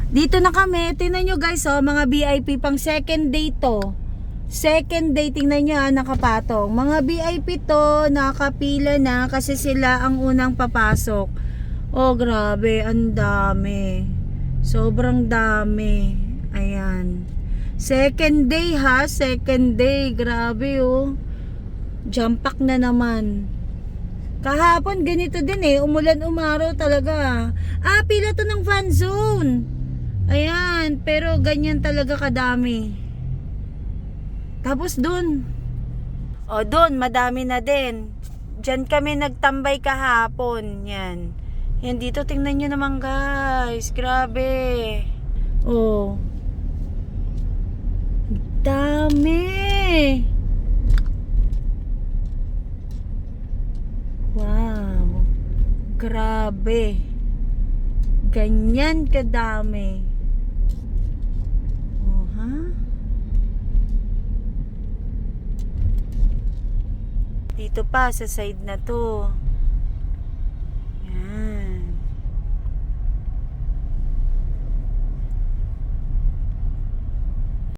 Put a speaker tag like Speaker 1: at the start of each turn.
Speaker 1: Dito na kami. Tingnan nyo guys, oh, mga VIP pang second day to. Second day, tingnan nyo nakapatong. Mga VIP to, nakapila na kasi sila ang unang papasok. Oh, grabe, ang dami. Sobrang dami. Ayan. Second day ha, second day. Grabe oh. Jump pack na naman. Kahapon ganito din eh, umulan umaraw talaga. Ah, pila to ng fan zone. Ayan, pero ganyan talaga kadami. Tapos dun. O dun, madami na din. Diyan kami nagtambay kahapon. Yan. Yan dito, tingnan nyo naman guys. Grabe. Oh. Dami. Wow. Grabe. Ganyan kadami. Oh, ha? Dito pa sa side na to.